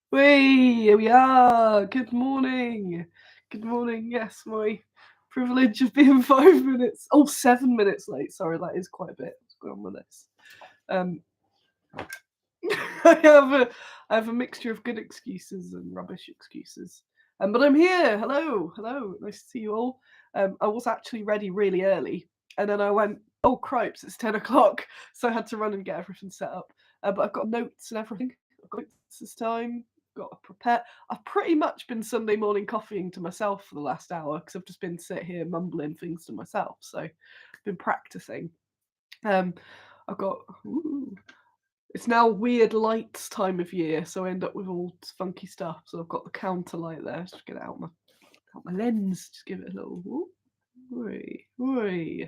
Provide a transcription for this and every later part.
Here we are. Good morning. Good morning. Yes, my privilege of being 5 minutes. Oh, 7 minutes late. Sorry, that is quite a bit. Let's go on with this. I have a mixture of good excuses and rubbish excuses. But I'm here. Hello. Nice to see you all. I was actually ready really early, and then I went, oh cripes, it's 10 o'clock, so I had to run and get everything set up. But I've got notes and everything. I've got notes this time. Got to prepare. I've pretty much been Sunday morning coffeeing to myself for the last hour because I've just been sit here mumbling things to myself. So I've been practicing. I've got. It's now weird lights time of year, so I end up with all funky stuff. So I've got the counter light there. Just get it out my lens. Just give it a little. Ooh.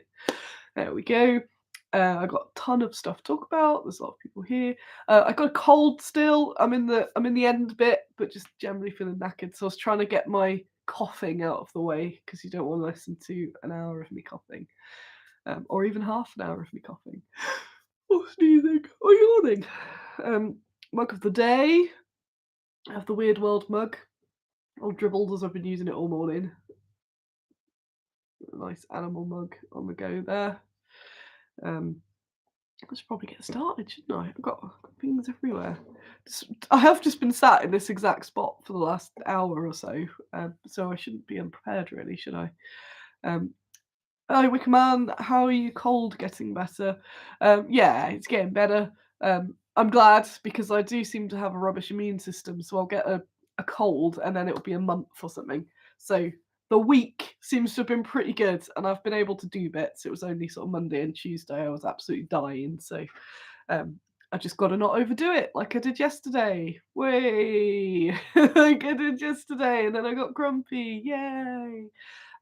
There we go. I got a ton of stuff to talk about. There's a lot of people here. I got a cold still. I'm in the end bit, but just generally feeling knackered. So I was trying to get my coughing out of the way because you don't want to listen to an hour of me coughing, or even half an hour of me coughing. Oh, sneezing. Oh, yawning. Mug of the day. I have the Weird World mug. All dribbled as I've been using it all morning. A nice animal mug on the go there. I should probably get started, shouldn't I? I've got things everywhere. I have just been sat in this exact spot for the last hour or so, so I shouldn't be unprepared, really, should I? Hi, Wickerman. How are you? Cold getting better? Yeah, it's getting better. I'm glad because I do seem to have a rubbish immune system, so I'll get a cold and then it'll be a month or something. So the week seems to have been pretty good, and I've been able to do bits. It was only sort of Monday and Tuesday I was absolutely dying, so I just got to not overdo it like I did yesterday. Way like I did yesterday, and then I got grumpy. Yay!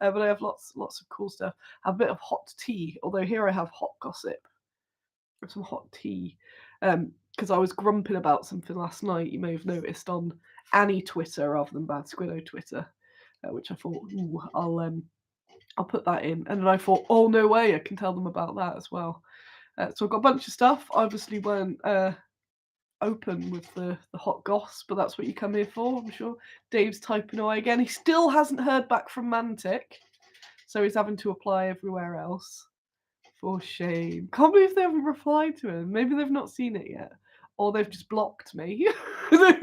But I have lots of cool stuff. I have a bit of hot tea, although here I have hot gossip. Some hot tea. Because I was grumping about something last night, you may have noticed on Annie Twitter rather than Bad Squiddo Twitter, which I thought, ooh, I'll put that in. And then I thought, oh no way, I can tell them about that as well. So I've got a bunch of stuff. I obviously weren't open with the hot goss, but that's what you come here for, I'm sure. Dave's typing away again. He still hasn't heard back from Mantic, so he's having to apply everywhere else. For shame. Can't believe they haven't replied to him. Maybe they've not seen it yet. Or they've just blocked me. I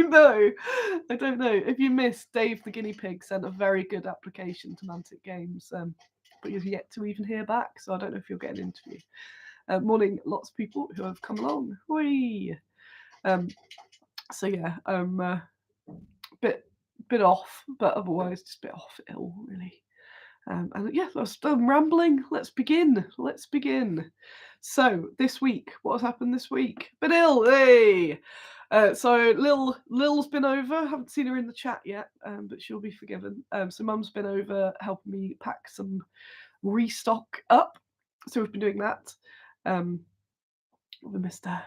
don't know. If you missed, Dave the guinea pig sent a very good application to Mantic Games, but he's yet to even hear back, so I don't know if you'll get an interview. Morning, lots of people who have come along. Whee! So yeah, I'm bit off, but otherwise just a bit off ill, really. And yeah, I'm rambling. Let's begin. So this week, what has happened this week? Been ill, hey. So Lil's been over. Haven't seen her in the chat yet, but she'll be forgiven. So Mum's been over helping me pack some restock up. So we've been doing that. I missed her.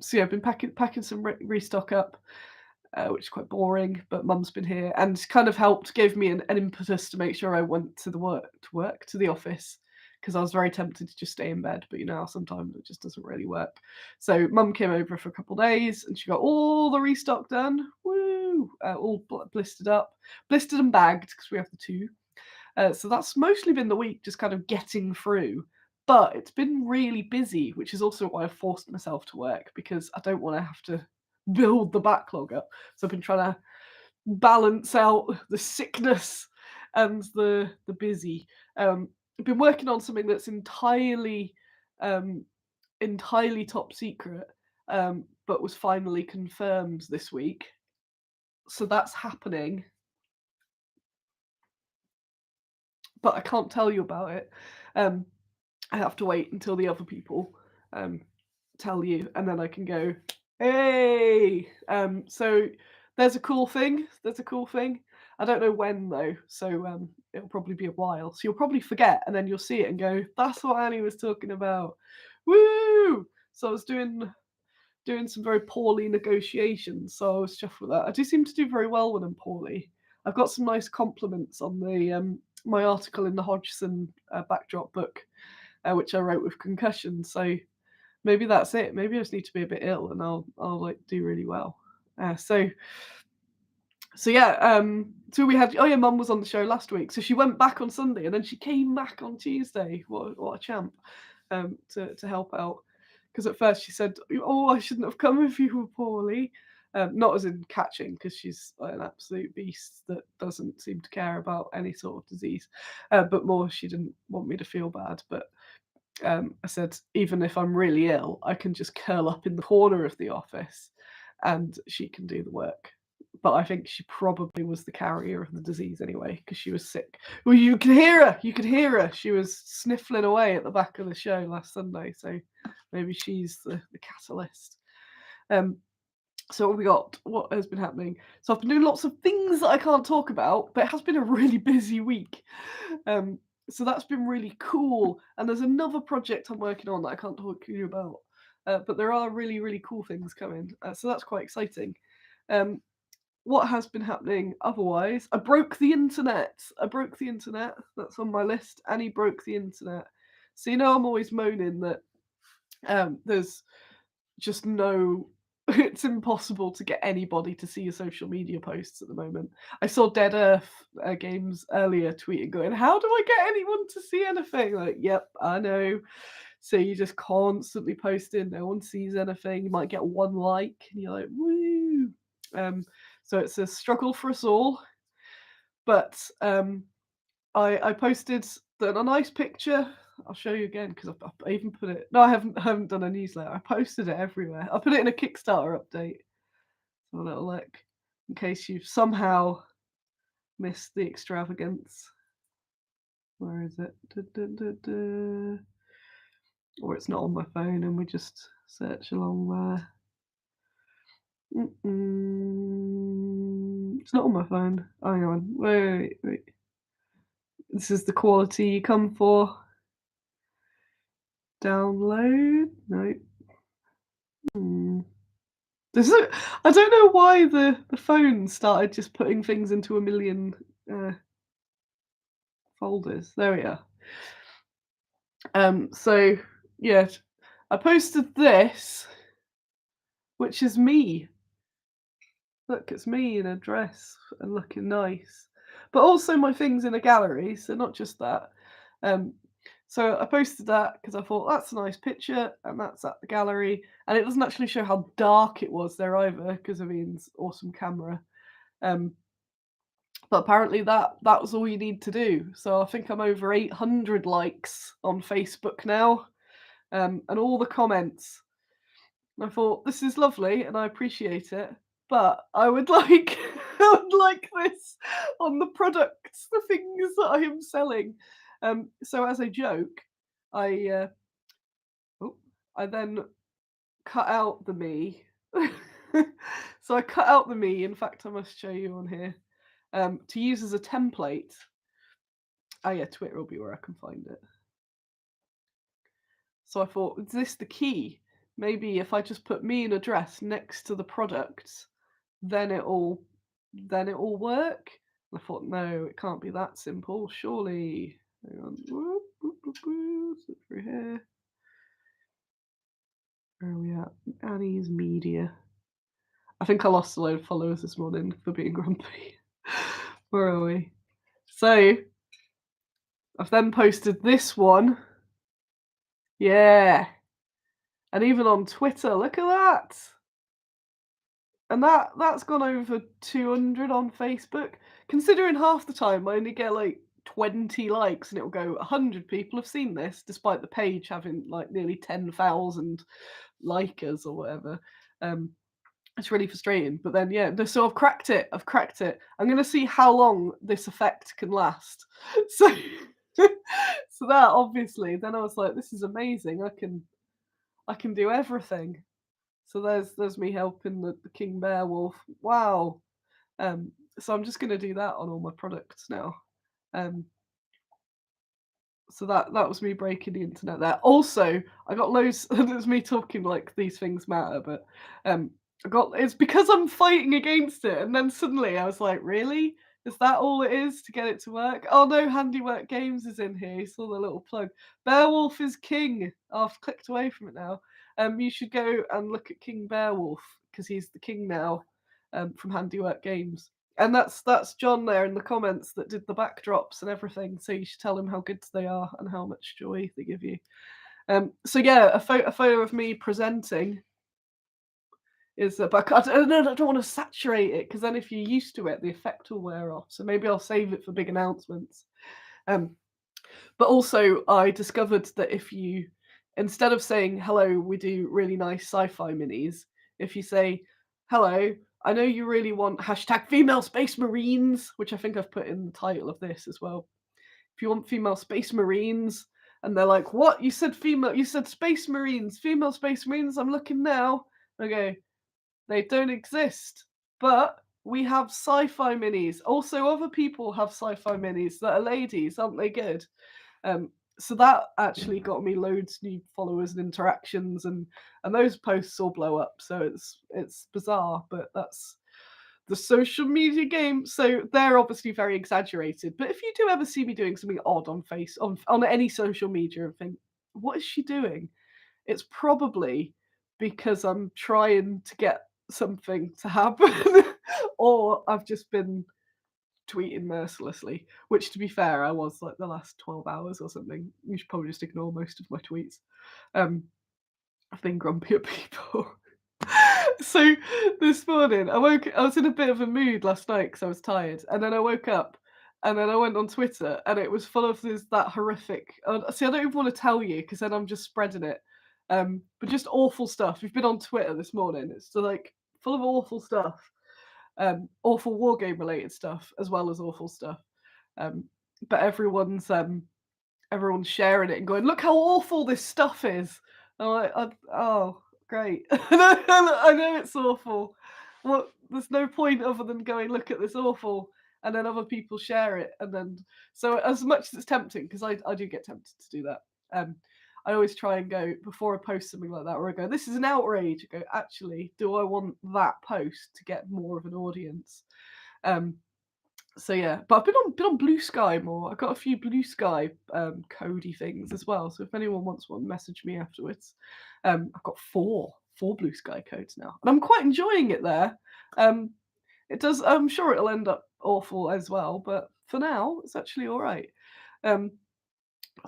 So yeah, I've been packing some restock up. Which is quite boring, but Mum's been here and kind of helped, gave me an impetus to make sure I went to the office, because I was very tempted to just stay in bed, but you know, sometimes it just doesn't really work. So Mum came over for a couple of days and she got all the restock done. Woo! All blistered and bagged because we have the two. So that's mostly been the week, just kind of getting through. But it's been really busy, which is also why I've forced myself to work, because I don't want to have to build the backlog up. So I've been trying to balance out the sickness and the busy. I've been working on something that's entirely top secret, but was finally confirmed this week. So that's happening. But I can't tell you about it. I have to wait until the other people tell you, and then I can go, hey. So there's a cool thing. I don't know when though, so it'll probably be a while. So you'll probably forget, and then you'll see it and go, that's what Annie was talking about. Woo! So I was doing some very poorly negotiations, so I was chuffed with that. I do seem to do very well when I'm poorly. I've got some nice compliments on the my article in the Hodgson backdrop book, which I wrote with concussion. So maybe that's it. Maybe I just need to be a bit ill, and I'll like do really well. So So yeah, so we had Mum was on the show last week, so she went back on Sunday and then she came back on Tuesday. What a champ, to help out. Because at first she said, "Oh, I shouldn't have come if you were poorly." Not as in catching, because she's like an absolute beast that doesn't seem to care about any sort of disease, but more she didn't want me to feel bad. But I said, even if I'm really ill, I can just curl up in the corner of the office and she can do the work. But I think she probably was the carrier of the disease anyway, because she was sick. Well, you could hear her. You could hear her. She was sniffling away at the back of the show last Sunday. So maybe she's the catalyst. So what we got? What has been happening? So I've been doing lots of things that I can't talk about, but it has been a really busy week. So that's been really cool. And there's another project I'm working on that I can't talk to you about. But there are really, really cool things coming. So that's quite exciting. What has been happening otherwise? I broke the internet. I broke the internet. That's on my list. Annie broke the internet. So I'm always moaning that there's just no it's impossible to get anybody to see your social media posts at the moment. I saw Dead Earth Games earlier tweeting going, "How do I get anyone to see anything?" Like, yep, I know. So you just constantly posting, no one sees anything. You might get one like, and you're like, woo. So it's a struggle for us all. But I posted a nice picture. I'll show you again because I even put it. No, I haven't done a newsletter. I posted it everywhere. I put it in a Kickstarter update. So a little look in case you've somehow missed the extravagance. Where is it? Or it's not on my phone and we just search along there. It's not on my phone. Hang on. Wait. This is the quality you come for. Download? No. I don't know why the phone started just putting things into a million folders. There we are. So yeah, I posted this, which is me. Look, it's me in a dress and looking nice, but also my things in a gallery. So not just that. So I posted that because I thought that's a nice picture, and that's at the gallery. And it doesn't actually show how dark it was there either, because of Ian's awesome camera. But apparently that was all you need to do. So I think I'm over 800 likes on Facebook now, and all the comments. I thought this is lovely and I appreciate it, but I would like I would like this on the products, the things that I am selling. So as a joke, I I then cut out the me. So I cut out the me. In fact, I must show you on here to use as a template. Oh yeah, Twitter will be where I can find it. So I thought, is this the key? Maybe if I just put me in a dress next to the products, then it'll work. I thought, no, it can't be that simple, surely. Hang on. Look through here. Where are we at? Annie's media. I think I lost a load of followers this morning for being grumpy. Where are we? So I've then posted this one. Yeah. And even on Twitter, look at that. And that's gone over 200 on Facebook. Considering half the time I only get like 20 likes and it'll go 100 people have seen this, despite the page having like nearly 10,000 likers or whatever. It's really frustrating. But then yeah, so I've cracked it. I'm gonna see how long this effect can last. So so that obviously, then I was like, this is amazing. I can do everything. So there's me helping the King Bear Wolf. Wow. So I'm just gonna do that on all my products now. Um, so that was me breaking the internet there. Also, I got loads. There's me talking like these things matter, but it's because I'm fighting against it, and then suddenly I was like, really? Is that all it is to get it to work? Oh no, Handiwork Games is in here. You saw the little plug. Beowulf is king. Oh, I've clicked away from it now. You should go and look at King Beowulf because he's the king now, from Handiwork Games. And that's John there in the comments that did the backdrops and everything. So you should tell him how good they are and how much joy they give you. So yeah, a photo of me presenting is but I don't want to saturate it because then if you're used to it, the effect will wear off. So maybe I'll save it for big announcements. Um, but also I discovered that if you instead of saying hello, we do really nice sci-fi minis, if you say hello, I know you really want hashtag female space marines, which I think I've put in the title of this as well. If you want female space marines, and they're like, what? You said female, you said space marines, female space marines, I'm looking now. Okay, they don't exist. But we have sci-fi minis. Also, other people have sci-fi minis that are ladies, aren't they good? Um, so that actually got me loads new followers and interactions, and those posts all blow up. So it's bizarre, but that's the social media game. So they're obviously very exaggerated. But if you do ever see me doing something odd on any social media and think, what is she doing? It's probably because I'm trying to get something to happen, or I've just been tweeting mercilessly, which to be fair, I was like the last 12 hours or something. You should probably just ignore most of my tweets. Um, I've been grumpy at people. So this morning, I was in a bit of a mood last night because I was tired, and then I woke up, and then I went on Twitter, and it was full of that horrific. See, I don't even want to tell you because then I'm just spreading it. But just awful stuff. You've been on Twitter this morning. It's like full of awful stuff, awful war game related stuff as well as awful stuff. Um, but everyone's sharing it and going, "Look how awful this stuff is." I'm like, "Oh, great! I know it's awful. Well, there's no point other than going, look at this awful, and then other people share it, and then so as much as it's tempting, because I do get tempted to do that. I always try and go before I post something like that, where I go, "This is an outrage." I go, "Actually, do I want that post to get more of an audience?" Um, so yeah, but I've been on Blue Sky more. I've got a few Blue Sky codey things as well. So if anyone wants one, message me afterwards. I've got four Blue Sky codes now, and I'm quite enjoying it there. Um, it does. I'm sure it'll end up awful as well, but for now, it's actually all right. Um,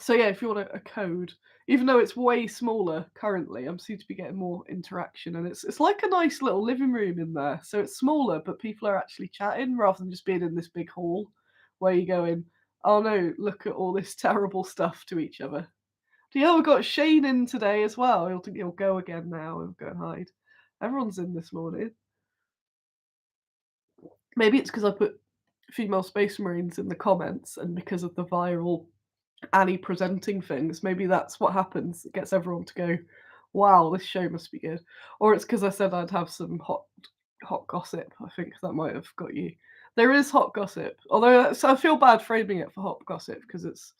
so yeah, if you want a code, even though it's way smaller currently, I'm seem to be getting more interaction, and it's like a nice little living room in there. So it's smaller, but people are actually chatting rather than just being in this big hall where you go in. Oh no, look at all this terrible stuff to each other. Yeah, we've got Shane in today as well. He'll go again now. He'll go and hide. Everyone's in this morning. Maybe it's because I put female space marines in the comments, and because of the viral Annie presenting things. Maybe that's what happens. It gets everyone to go, "Wow, this show must be good." Or it's because I said I'd have some hot gossip. I think that might have got you. There is hot gossip, although I feel bad framing it for hot gossip because it's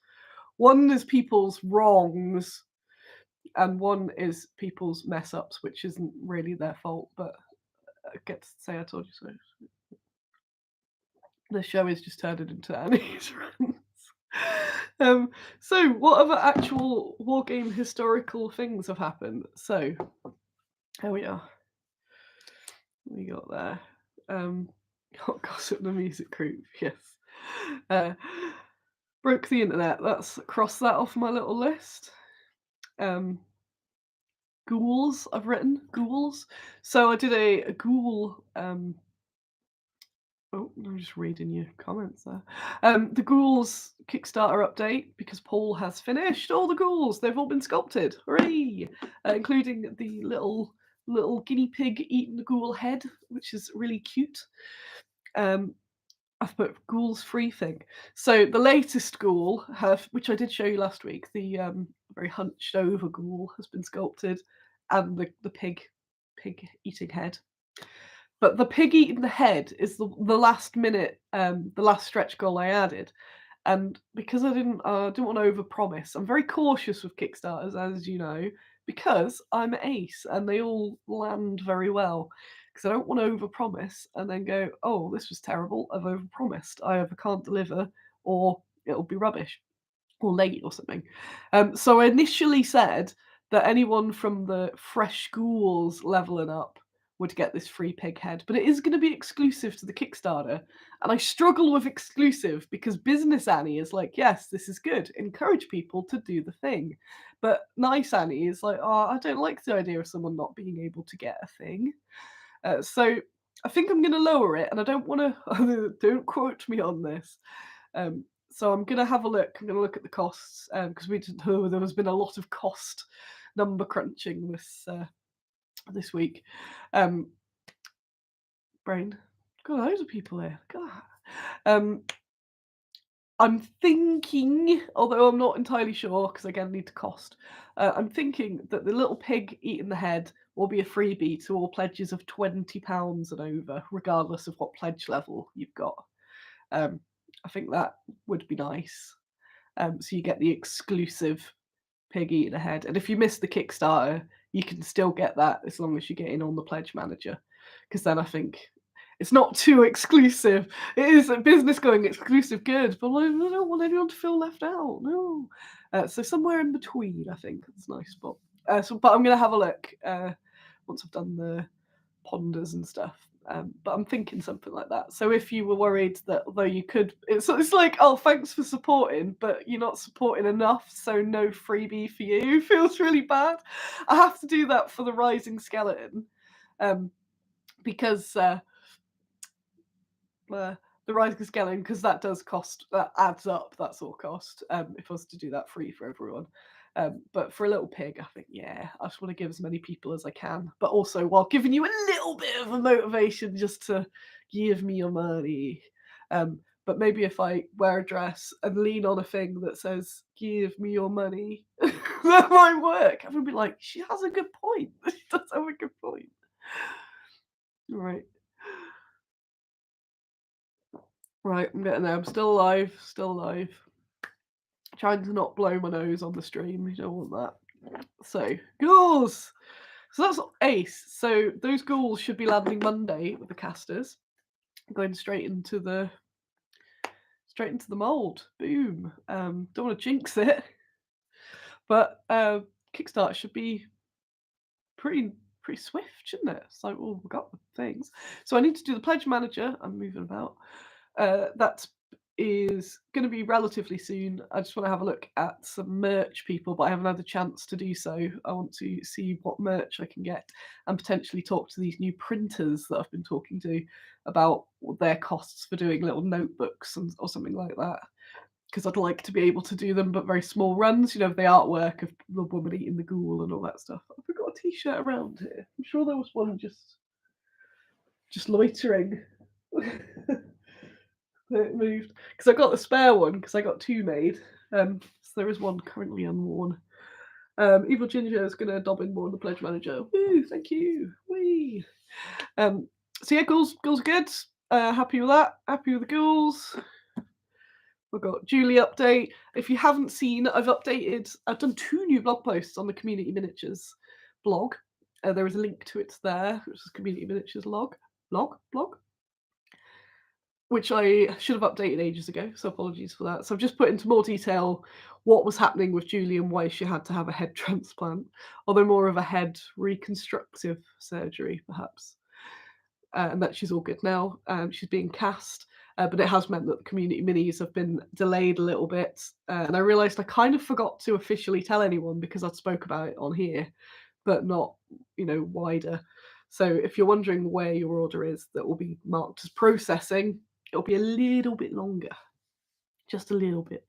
one is people's wrongs and one is people's mess ups, which isn't really their fault. But I get to say I told you so. The show is just turning into Annie's rants. So what other actual war game historical things have happened? So here we are. We got there. Hot gossip the music group, yes. Broke the internet. Let's cross that off my little list. Ghouls, I've written ghouls. So I did a ghoul Oh, I'm just reading your comments there. The Ghouls Kickstarter update because Paul has finished all the ghouls. They've all been sculpted. Hooray! Including the little guinea pig eating the ghoul head, which is really cute. I've put ghouls free thing. So the latest ghoul, which I did show you last week, the very hunched over ghoul has been sculpted, and the pig eating head. But the pig eating the head is the last minute, the last stretch goal I added, and because I didn't want to overpromise, I'm very cautious with Kickstarters, as you know, because I'm ace and they all land very well. Because I don't want to overpromise and then go, oh, this was terrible. I've overpromised. I either can't deliver, or it'll be rubbish, or late, or something. So I initially said that anyone from the fresh ghouls leveling up would get this free pig head, but it is going to be exclusive to the Kickstarter. And I struggle with exclusive because Business Annie is like, yes, this is good. Encourage people to do the thing. But Nice Annie is like, oh, I don't like the idea of someone not being able to get a thing. So I think I'm going to lower it, and I don't want to, don't quote me on this. So I'm going to have a look. I'm going to look at the costs because we didn't know there has been a lot of cost number crunching this week. Brain. Got loads of people here. God. I'm thinking, although I'm not entirely sure, because again, need to cost. I'm thinking that the little pig eating the head will be a freebie to all pledges of £20 and over, regardless of what pledge level you've got. I think that would be nice. So you get the exclusive pig eating a head, and if you miss the Kickstarter, you can still get that as long as you get in on the pledge manager, because then I think it's not too exclusive. It is a business going exclusive good, but I don't want anyone to feel left out. No. So somewhere in between, I think that's a nice spot. But I'm going to have a look once I've done the ponders and stuff. But I'm thinking something like that. So if you were worried that although you could, it's like, oh, thanks for supporting, but you're not supporting enough, so no freebie for you. Feels really bad. I have to do that for the Rising Skeleton, because the Rising Skeleton, because that does cost, that adds up, that sort of cost. If I was to do that free for everyone. But for a little pig, I think, yeah, I just want to give as many people as I can, but also while giving you a little bit of a motivation just to give me your money. But maybe if I wear a dress and lean on a thing that says, give me your money, that might work. Everyone will be like, she has a good point. She does have a good point. All right. Right, I'm getting there. I'm still alive, still alive. Trying to not blow my nose on the stream. You don't want that. So, ghouls. So that's ace. So those ghouls should be landing Monday with the casters, going straight into the mold. Boom. Don't want to jinx it, but Kickstarter should be pretty swift, shouldn't it? So, oh, we've got the things. So I need to do the pledge manager. I'm moving about. That is going to be relatively soon. I just want to have a look at some merch, people, but I haven't had the chance to do so. I want to see what merch I can get and potentially talk to these new printers that I've been talking to about their costs for doing little notebooks or something like that. Because I'd like to be able to do them, but very small runs, you know, the artwork of the woman eating the ghoul and all that stuff. Have we got a t-shirt around here? I'm sure there was one just loitering. It moved because I got the spare one because I got two made. So there is one currently unworn. Evil Ginger is going to dob in more on the pledge manager. Woo! Thank you. Wee. So yeah, ghouls are good. Happy with that. Happy with the ghouls. We've got Julie update. If you haven't seen, I've done 2 new blog posts on the Community Miniatures blog. There is a link to it there, which is Community Miniatures blog, which I should have updated ages ago, so apologies for that. So I've just put into more detail what was happening with Julie and why she had to have a head transplant, although more of a head reconstructive surgery, perhaps. And that she's all good now. She's being cast, but it has meant that the community minis have been delayed a little bit. And I realised I kind of forgot to officially tell anyone because I'd spoke about it on here, but not, wider. So if you're wondering where your order is, that will be marked as processing. It'll be a little bit longer, just a little bit.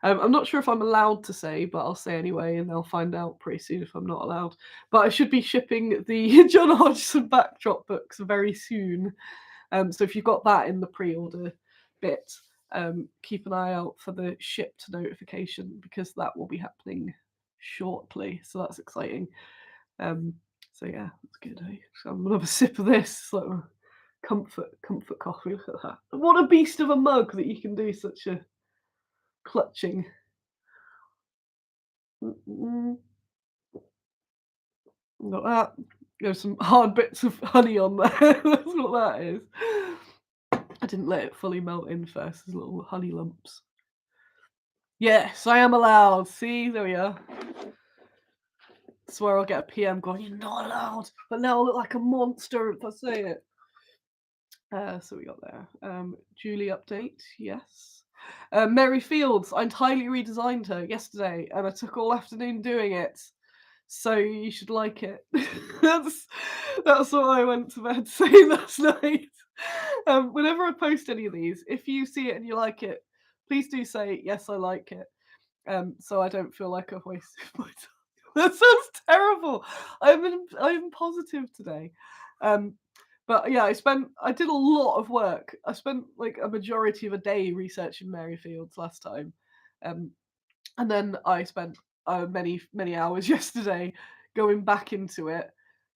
I'm not sure if I'm allowed to say, but I'll say anyway, and they'll find out pretty soon if I'm not allowed. But I should be shipping the John Hodgson backdrop books very soon. So if you've got that in the pre-order bit, keep an eye out for the shipped notification because that will be happening shortly. So that's exciting. So yeah, that's good. Eh? So I'm gonna have a sip of this. So comfort coffee. Look at that. What a beast of a mug that you can do such a clutching. Got that. There's some hard bits of honey on there. That's what that is. I didn't let it fully melt in first. There's little honey lumps. Yes, I am allowed. See, there we are. swear I'll get a PM going, "You're not allowed," but now I look like a monster if I say it. So we got there. Julie update, yes. Mary Fields, I entirely redesigned her yesterday, and I took all afternoon doing it. So you should like it. that's that's what I went to bed saying last night. Whenever I post any of these, if you see it and you like it, please do say yes, I like it. So I don't feel like I've wasted my time. That sounds terrible. I'm positive today. Um, but yeah, I did a lot of work. I spent like a majority of a day researching Mary Fields last time. Um, and then I spent many hours yesterday going back into it,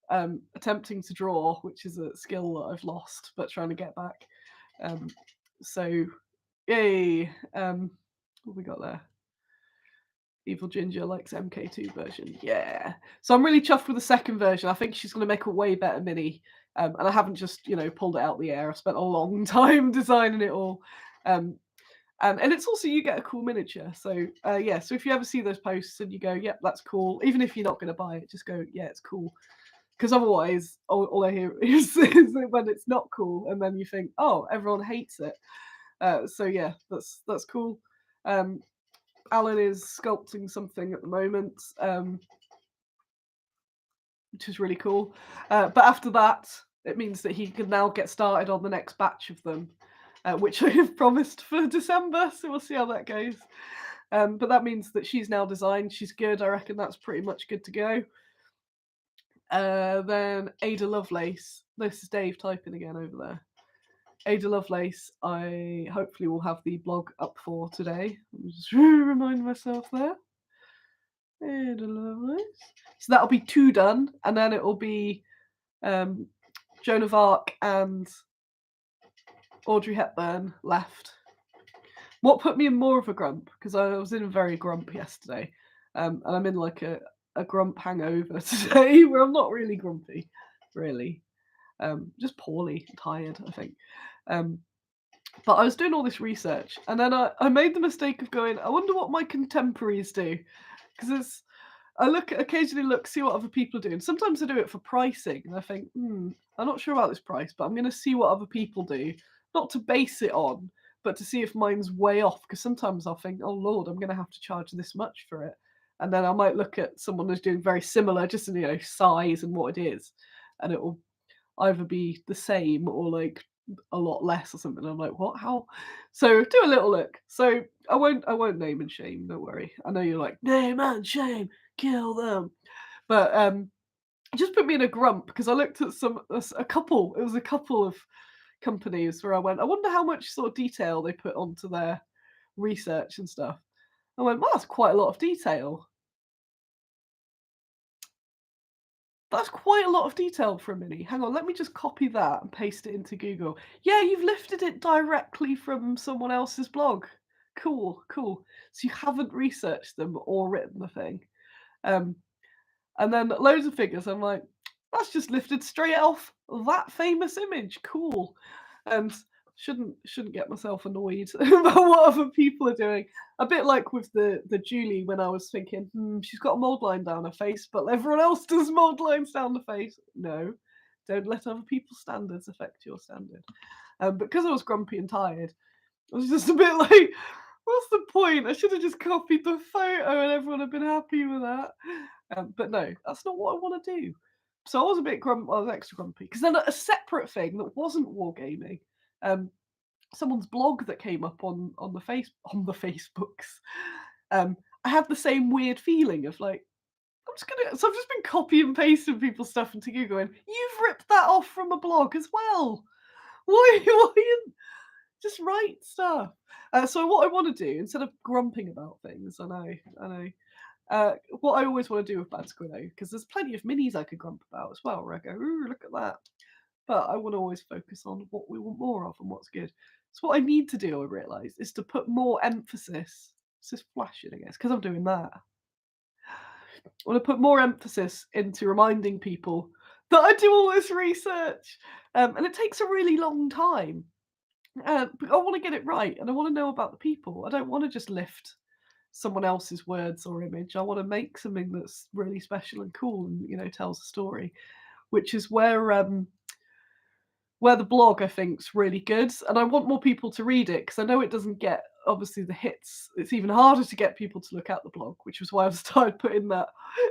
attempting to draw, which is a skill that I've lost, but trying to get back. Um, so yay! What we got there? Evil Ginger likes MK2 version. Yeah. So I'm really chuffed with the second version. I think she's going to make a way better mini. And I haven't just, pulled it out the air. I spent a long time designing it all. And it's also, you get a cool miniature. So, yeah. So if you ever see those posts and you go, yep, that's cool. Even if you're not going to buy it, just go, yeah, it's cool. Because otherwise, all I hear is when it's not cool. And then you think, oh, everyone hates it. So yeah, that's cool. Alan is sculpting something at the moment, which is really cool. But after that, it means that he can now get started on the next batch of them, which I have promised for December. So we'll see how that goes. But that means that she's now designed. She's good. I reckon that's pretty much good to go. Then Ada Lovelace. This is Dave typing again over there. Ada Lovelace, I hopefully will have the blog up for today. Let me just remind myself there. Ada Lovelace. So that'll be 2 done, and then it will be Joan of Arc and Audrey Hepburn left. What put me in more of a grump, because I was in a very grump yesterday, and I'm in like a grump hangover today, where I'm not really grumpy, really. Just poorly tired, I think. But I was doing all this research, and then I made the mistake of going, I wonder what my contemporaries do, because I occasionally see what other people are doing. Sometimes I do it for pricing, and I think, I'm not sure about this price, but I'm going to see what other people do, not to base it on, but to see if mine's way off. Because sometimes I'll think, oh Lord, I'm going to have to charge this much for it, and then I might look at someone who's doing very similar, just in size and what it is, and it will either be the same or like a lot less or something. I'm like, what? How? So do a little look. So I won't name and shame. Don't worry. I know you're like name and shame, kill them, but it just put me in a grump because I looked at a couple. It was a couple of companies where I went, I wonder how much sort of detail they put onto their research and stuff. I went, well, that's quite a lot of detail. That's quite a lot of detail for a mini. Hang on, let me just copy that and paste it into Google. Yeah, you've lifted it directly from someone else's blog. Cool, cool. So you haven't researched them or written the thing. And then loads of figures. I'm like, that's just lifted straight off that famous image. Cool. And shouldn't get myself annoyed about what other people are doing. A bit like with the Julie when I was thinking, she's got a mold line down her face, but everyone else does mold lines down the face. No, don't let other people's standards affect your standard. But because I was grumpy and tired, I was just a bit like, what's the point? I should have just copied the photo and everyone had been happy with that. But no, that's not what I want to do. So I was a bit grumpy. I was extra grumpy because then a separate thing that wasn't wargaming, someone's blog that came up on the Facebooks. I had the same weird feeling of like, so I've just been copy and pasting people's stuff into Google, and you've ripped that off from a blog as well. Why you just write stuff? So what I want to do instead of grumping about things, I know. What I always want to do with Bad Squiddo, because there's plenty of minis I could grump about as well, where I go, ooh, look at that. But I want to always focus on what we want more of and what's good. So what I need to do, I realise, is to put more emphasis. It's just flashing, I guess, because I'm doing that. I want to put more emphasis into reminding people that I do all this research, and it takes a really long time. But I want to get it right, and I want to know about the people. I don't want to just lift someone else's words or image. I want to make something that's really special and cool and tells a story, which is where the blog I think's really good, and I want more people to read it because I know it doesn't get obviously the hits. It's even harder to get people to look at the blog, which was why I've started putting that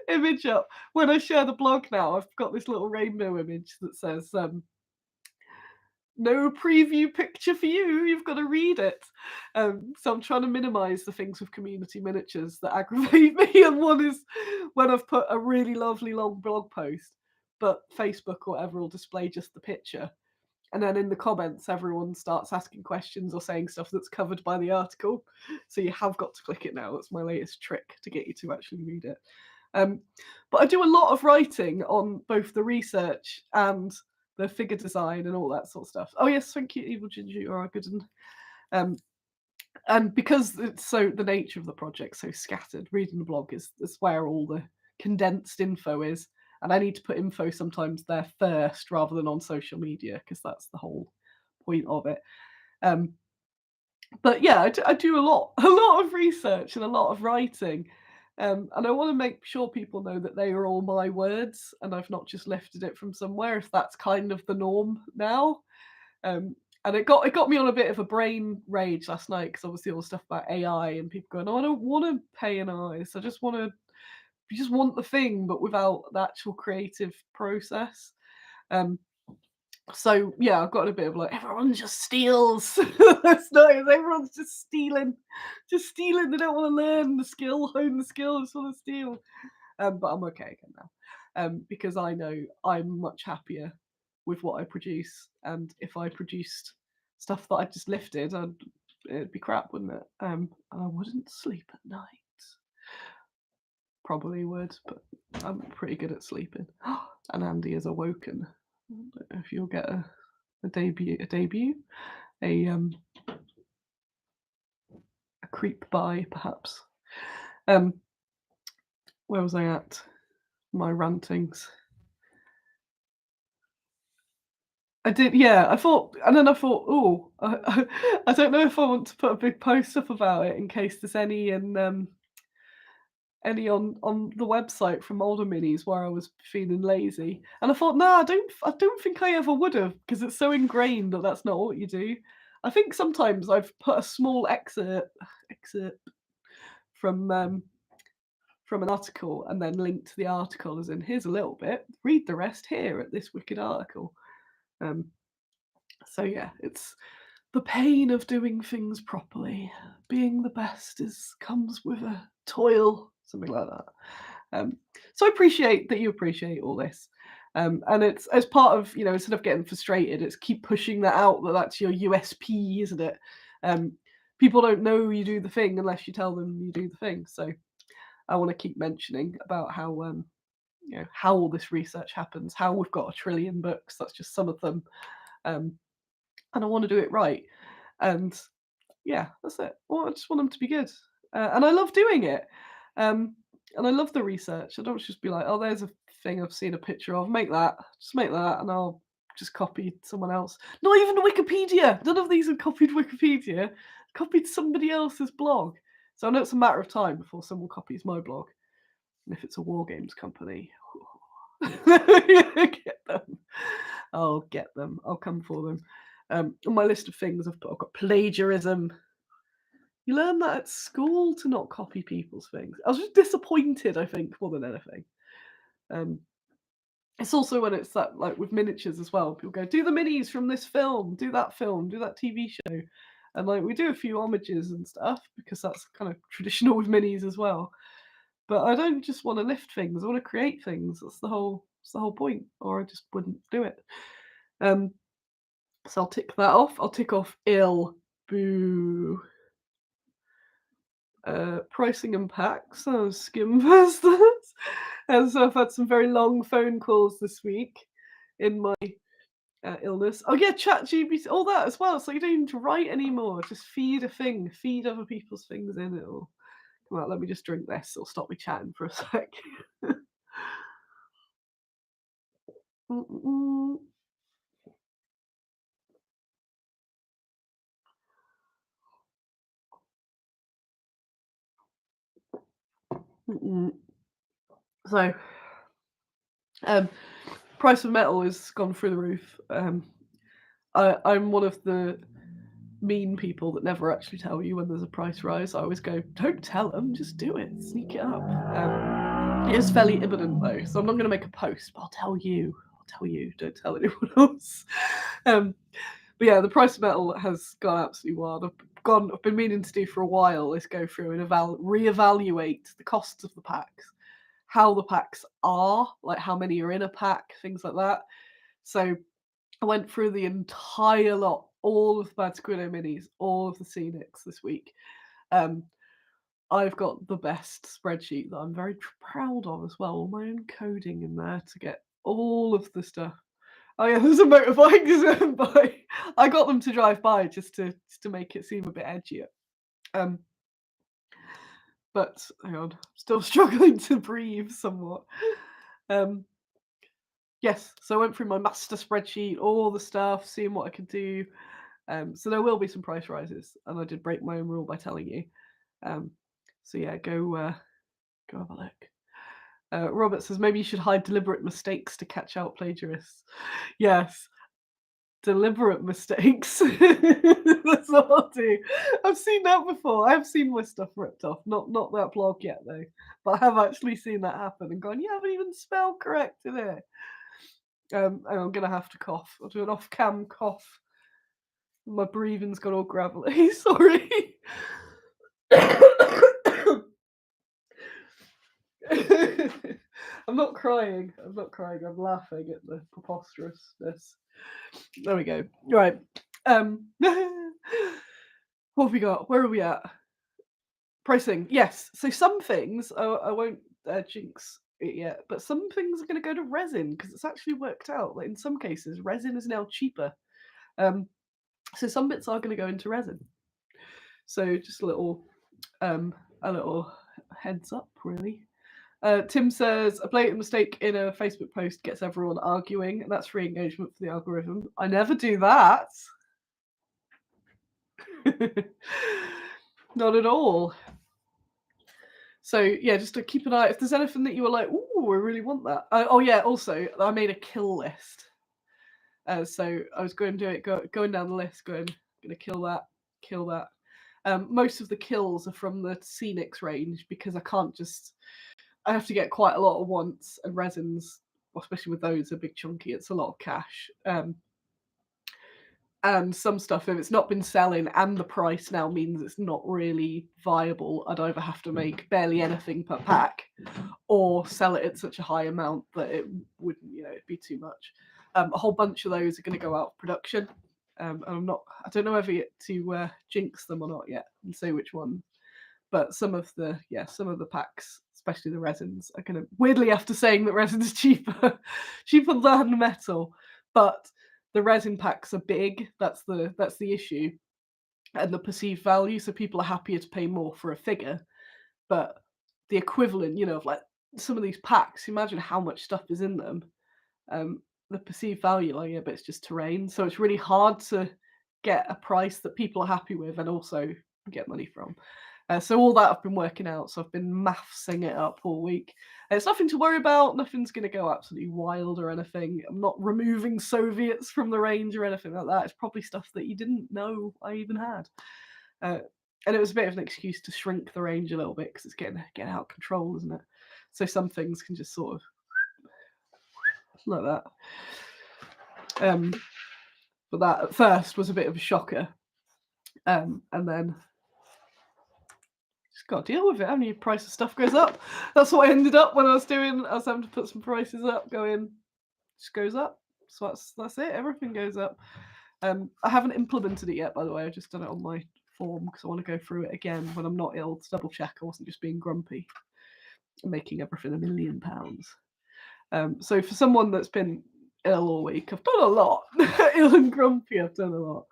image up. When I share the blog now, I've got this little rainbow image that says no preview picture for you. You've got to read it. So I'm trying to minimize the things with community miniatures that aggravate me. And one is when I've put a really lovely long blog post, but Facebook or whatever will display just the picture. And then in the comments, everyone starts asking questions or saying stuff that's covered by the article. So you have got to click it now. That's my latest trick to get you to actually read it. But I do a lot of writing on both the research and the figure design and all that sort of stuff. Oh yes, thank you, Evil Ginger. You are good. And because it's so the nature of the project so scattered, reading the blog is where all the condensed info is. And I need to put info sometimes there first rather than on social media because that's the whole point of it. But yeah, I do a lot of research and a lot of writing. And I want to make sure people know that they are all my words and I've not just lifted it from somewhere, if that's kind of the norm now. And it got me on a bit of a brain rage last night because obviously all the stuff about AI and people going, oh, I don't want to pay an eye, so I just want to you just want the thing, but without the actual creative process. Um, so yeah, I've got a bit of like everyone just steals. That's nice. Everyone's just stealing. They don't want to learn the skill, hone the skill, just want to steal. But I'm okay again now, because I know I'm much happier with what I produce. And if I produced stuff that I just lifted, it'd be crap, wouldn't it? And I wouldn't sleep at night. Probably would, but I'm pretty good at sleeping. And Andy is awoken. I don't know if you'll get a debut, a creep by perhaps. Where was I at? My rantings. I did, yeah. I thought, and then I thought, oh, I don't know if I want to put a big post up about it in case there's any on the website from older minis where I was feeling lazy. And I thought, no, I don't think I ever would have because it's so ingrained that that's not what you do. I think sometimes I've put a small excerpt from an article and then linked to the article as in here's a little bit. Read the rest here at this wicked article. Um, so yeah, it's the pain of doing things properly. Being the best comes with a toil, something like that. So I appreciate that you appreciate all this. And it's as part of, instead of getting frustrated, it's keep pushing that out that that's your USP, isn't it? People don't know you do the thing unless you tell them you do the thing. So I want to keep mentioning about how how all this research happens, how we've got 1 trillion books. That's just some of them, and I want to do it right. And yeah, that's it. Well, I just want them to be good, and I love doing it. And I love the research. I don't just be like, oh, there's a thing I've seen a picture of. Make that, just make that, and I'll just copy someone else. Not even Wikipedia. None of these have copied Wikipedia. Copied somebody else's blog. So I know it's a matter of time before someone copies my blog. And if it's a wargames company, get them. I'll get them. I'll come for them. On my list of things, I've got plagiarism. You learn that at school to not copy people's things. I was just disappointed, I think, more than anything. Um, it's also when it's that, like with miniatures as well. People go, do the minis from this film, do that TV show. And like we do a few homages and stuff because that's kind of traditional with minis as well. But I don't just want to lift things. I want to create things. That's the whole point. Or I just wouldn't do it. So I'll tick that off. I'll tick off ill, boo. Pricing and packs. I'll skim past that. And so I've had some very long phone calls this week in my illness. Oh yeah, ChatGPT, all that as well. So you don't even need to write anymore. Just feed a thing, feed other people's things in. It'll come out. Let me just drink this. It'll stop me chatting for a sec. Mm-mm. So, price of metal has gone through the roof. I'm one of the mean people that never actually tell you when there's a price rise. I always go, don't tell them, just do it, sneak it up. It is fairly imminent though, so I'm not going to make a post, but I'll tell you. I'll tell you. Don't tell anyone else. But yeah, the price of metal has gone absolutely wild. I've been meaning to do for a while is go through and reevaluate the costs of the packs, how the packs are, like how many are in a pack, things like that. So I went through the entire lot, all of the Bad Squiddo minis, all of the scenics this week. I've got the best spreadsheet that I'm very proud of as well. All my own coding in there to get all of the stuff. Oh yeah, there's a motorbike by. I got them to drive by just to make it seem a bit edgier. But hang on, still struggling to breathe somewhat. Yes, so I went through my master spreadsheet, all the stuff, seeing what I could do. So there will be some price rises, and I did break my own rule by telling you. So yeah, go have a look. Robert says maybe you should hide deliberate mistakes to catch out plagiarists. Yes, deliberate mistakes. That's what I'll do. I've seen that before. I've seen my stuff ripped off. Not that blog yet though, but I have actually seen that happen and gone, you haven't even spell corrected it. And I'm gonna have to cough. I'll do an off-cam cough. My breathing's got all gravelly. Sorry. I'm not crying. I'm laughing at the preposterousness. There we go. Right. What have we got? Where are we at? Pricing. Yes. So some things I won't jinx it yet, but some things are going to go to resin because it's actually worked out. Like in some cases, resin is now cheaper. So some bits are going to go into resin. So just a little heads up, really. Tim says a blatant mistake in a Facebook post gets everyone arguing, and that's free engagement for the algorithm. I never do that. Not at all. So yeah, just to keep an eye. If there's anything that you were like, "Ooh, I really want that." Oh yeah. Also, I made a kill list. So I was going to do it, going down the list, going to kill that, kill that. Most of the kills are from the Scenics range because I can't just. I have to get quite a lot at once, and resins, especially with those, are big chunky. It's a lot of cash. And some stuff, if it's not been selling and the price now means it's not really viable, I'd either have to make barely anything per pack or sell it at such a high amount that it wouldn't, it'd be too much. A whole bunch of those are going to go out of production. And I don't know whether to jinx them or not yet and say which one. But some of the packs, especially the resins, are going to, weirdly after saying that resin's cheaper than metal, but the resin packs are big. That's the issue, and the perceived value. So people are happier to pay more for a figure, but the equivalent, of like some of these packs. Imagine how much stuff is in them. The perceived value, like, yeah, but it's just terrain. So it's really hard to get a price that people are happy with and also get money from. So all that I've been working out. So I've been mathsing it up all week. It's nothing to worry about. Nothing's going to go absolutely wild or anything. I'm not removing Soviets from the range or anything like that. It's probably stuff that you didn't know I even had. And it was a bit of an excuse to shrink the range a little bit because it's getting out of control, isn't it? So some things can just sort of like that. But that at first was a bit of a shocker. And then just got to deal with it. How many price of stuff goes up? That's what I ended up when I was having to put some prices up, just goes up. So that's it. Everything goes up. I haven't implemented it yet, by the way. I've just done it on my form because I want to go through it again when I'm not ill to double check I wasn't just being grumpy and making everything £1 million. So for someone that's been ill all week, I've done a lot. Ill and grumpy, I've done a lot.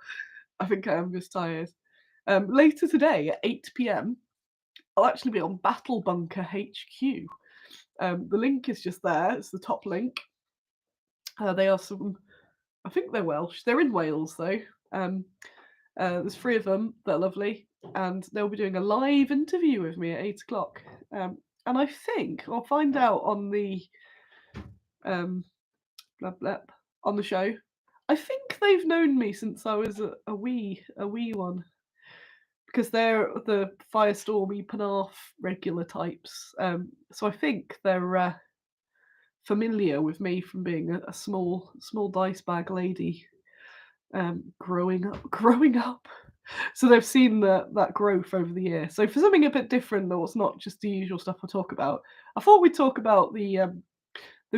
I think I am just tired. Later today at 8 p.m, I'll actually be on BattleBunker HQ. The link is just there. It's the top link. They are I think they're Welsh. They're in Wales though. There's 3 of them. They're lovely, and they'll be doing a live interview with me at 8 o'clock. and I think I'll find out on the um blab blab on the show. I think they've known me since I was a wee one because they're the Firestormy Panarth regular types. So I think they're familiar with me from being a small dice bag lady growing up. Growing up. So they've seen that growth over the year. So for something a bit different that was not just the usual stuff I talk about, I thought we'd talk about the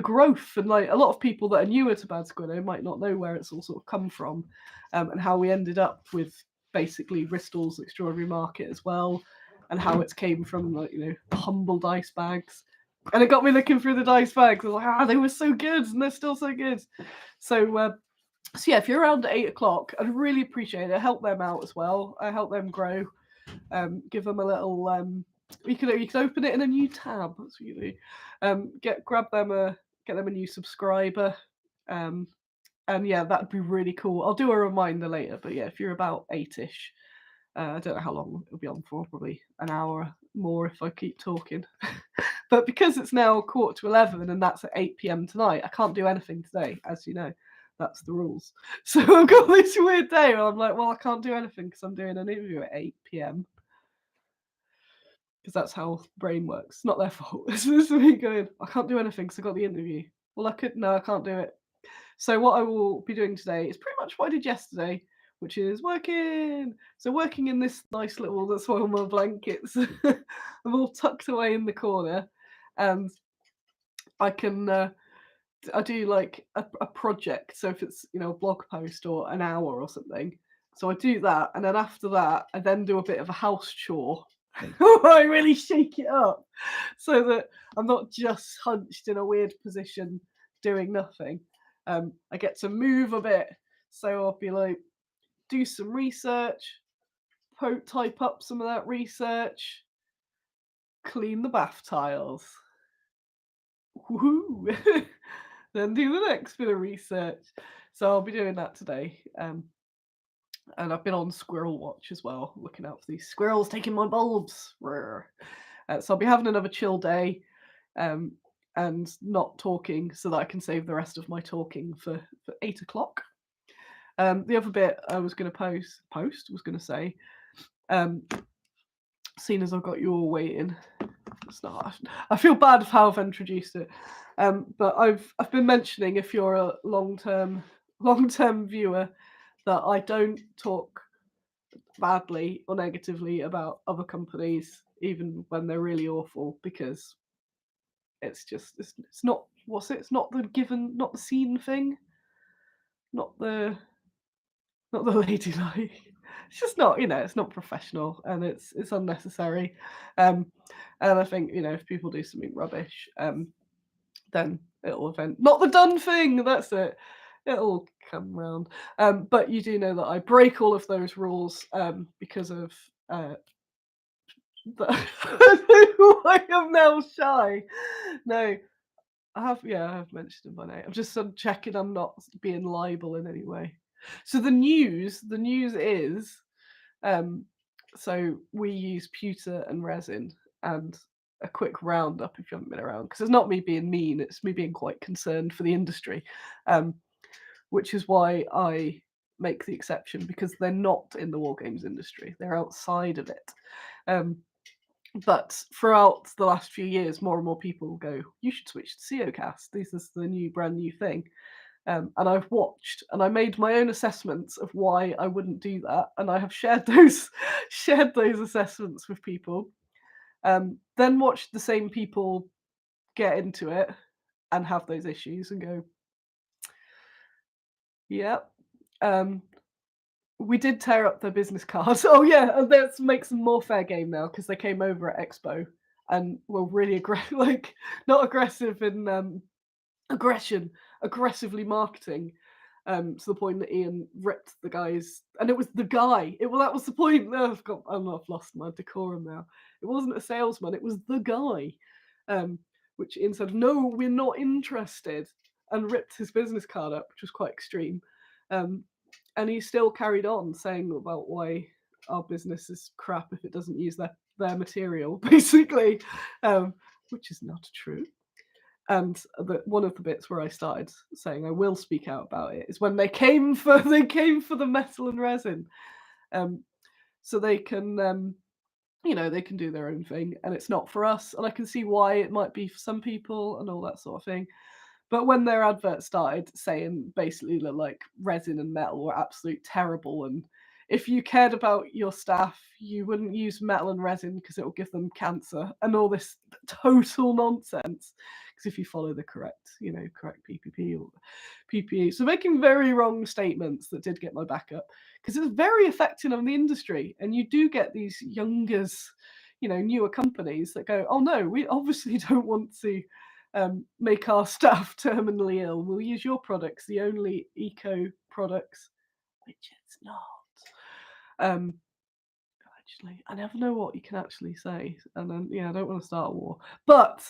growth and like a lot of people that are newer to Bad Squiddo might not know where it's all sort of come from, and how we ended up with basically Bristol's Extraordinary Market as well, and how it's came from like humble dice bags, and it got me looking through the dice bags. I was like, they were so good, and they're still so good. So yeah, if you're around at 8 o'clock, I'd really appreciate it. Help them out as well. I help them grow. Give them a little. You can open it in a new tab. That's what you do. Get them a new subscriber. And yeah, that'd be really cool. I'll do a reminder later. But yeah, if you're about 8ish, I don't know how long it'll be on for. Probably an hour more if I keep talking. But because it's now 11:15 and that's at 8 p.m. tonight, I can't do anything today, as you know. That's the rules. So I've got this weird day where I'm like, well, I can't do anything because I'm doing an interview at 8 p.m. Because that's how brain works. It's not their fault. This is me going, I can't do anything because I got the interview. Well, no, I can't do it. So what I will be doing today is pretty much what I did yesterday, which is working. So working in this nice little, that's why all my blankets I'm all tucked away in the corner, and I can I do like a project. So if it's a blog post or an hour or something, so I do that, and then after that, I then do a bit of a house chore. I really shake it up so that I'm not just hunched in a weird position doing nothing. I get to move a bit, so I'll be like, do some research, type up some of that research, clean the bath tiles. Woohoo! Then do the next bit of research. So I'll be doing that today. And I've been on squirrel watch as well, looking out for these squirrels taking my bulbs. So I'll be having another chill day, and not talking so that I can save the rest of my talking for 8 o'clock. The other bit I was going to was going to say, seeing as I've got you all waiting, it's not. I feel bad of how I've introduced it, but I've been mentioning, if you're a long-term viewer, that I don't talk badly or negatively about other companies, even when they're really awful, because it's not it's not the scene thing, not the ladylike. It's just not, it's not professional, and it's unnecessary. And I think, if people do something rubbish, then it'll event not the done thing. That's it. It'll come round. But you do know that I break all of those rules because of I am now shy. No, I have mentioned him by name. I'm just checking I'm not being liable in any way. So the news is, so we use pewter and resin, and a quick roundup if you haven't been around, because it's not me being mean, it's me being quite concerned for the industry, which is why I make the exception, because they're not in the wargames industry, they're outside of it. But throughout the last few years, more and more people go, you should switch to CEOcast. This is the brand new thing. And I've watched, and I made my own assessments of why I wouldn't do that, and I have shared those assessments with people. Then watched the same people get into it and have those issues and go, yep. We did tear up their business cards. Oh yeah, and let's make some more fair game now, because they came over at Expo and were really not aggressive in aggressively marketing, to the point that Ian ripped the guys, and it was the guy. That was the point. I've lost my decorum now. It wasn't a salesman; it was the guy, which Ian said, "No, we're not interested," and ripped his business card up, which was quite extreme. And he still carried on saying about why our business is crap if it doesn't use their material, basically. which is not true. And one of the bits where I started saying I will speak out about it is when they came for the metal and resin, so they can they can do their own thing, and it's not for us. And I can see why it might be for some people and all that sort of thing. But when their advert started saying basically that like resin and metal were absolute terrible, and if you cared about your staff, you wouldn't use metal and resin because it will give them cancer and all this total nonsense. Because if you follow the correct PPP or PPE, so making very wrong statements that did get my back up because it's very affecting on the industry, and you do get these youngers, newer companies that go, oh no, we obviously don't want to make our staff terminally ill. We'll use your products, the only eco products, which it's not. Actually, I never know what you can actually say, and then I don't want to start a war, but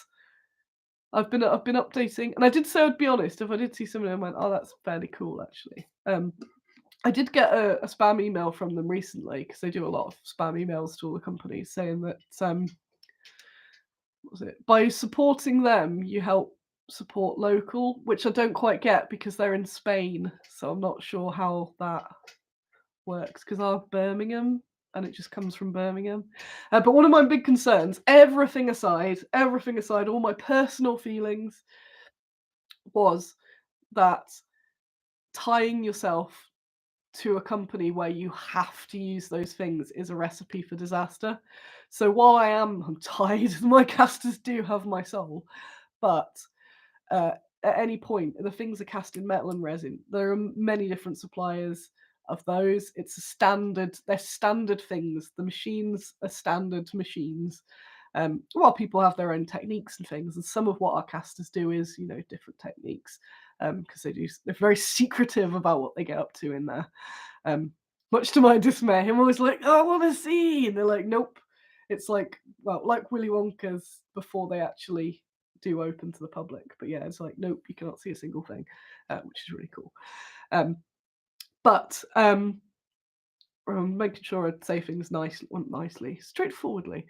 I've been updating, and I did say I'd be honest. If I did see something, I went, "Oh, that's fairly cool, actually." I did get a spam email from them recently because they do a lot of spam emails to all the companies saying that what was it? By supporting them, you help support local, which I don't quite get because they're in Spain, so I'm not sure how that works because I'm Birmingham and it just comes from Birmingham. But one of my big concerns, everything aside, all my personal feelings was that tying yourself to a company where you have to use those things is a recipe for disaster. So while I'm tied, my casters do have my soul, but at any point, the things are cast in metal and resin. There are many different suppliers of those. It's a standard. They're standard things. The machines are standard machines. While people have their own techniques and things, and some of what our casters do is, different techniques, because they're very secretive about what they get up to in there. Much to my dismay, I'm always like, oh, I want to see, and they're like, nope. It's like Willy Wonka's before they actually do open to the public, but yeah, it's like, nope, you cannot see a single thing, which is really cool. But making sure I say things nicely, straightforwardly.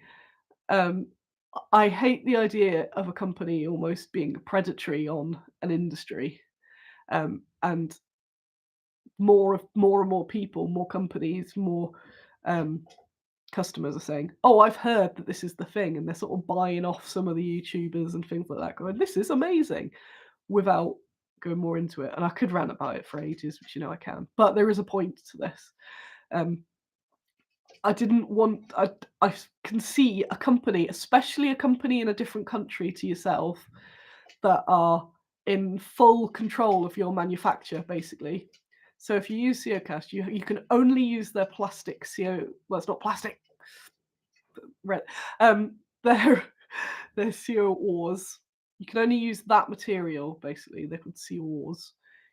I hate the idea of a company almost being predatory on an industry, and more and more people, more companies, more customers are saying, "Oh, I've heard that this is the thing," and they're sort of buying off some of the YouTubers and things like that, going, "This is amazing," without going more into it. And I could rant about it for ages, which I can, but there is a point to this. I didn't want. I can see a company, especially a company in a different country to yourself, that are in full control of your manufacture, basically. So if you use COcast, you can only use their plastic CO. Well, it's not plastic. Their CO ores. You can only use that material, basically. They're called CO ores.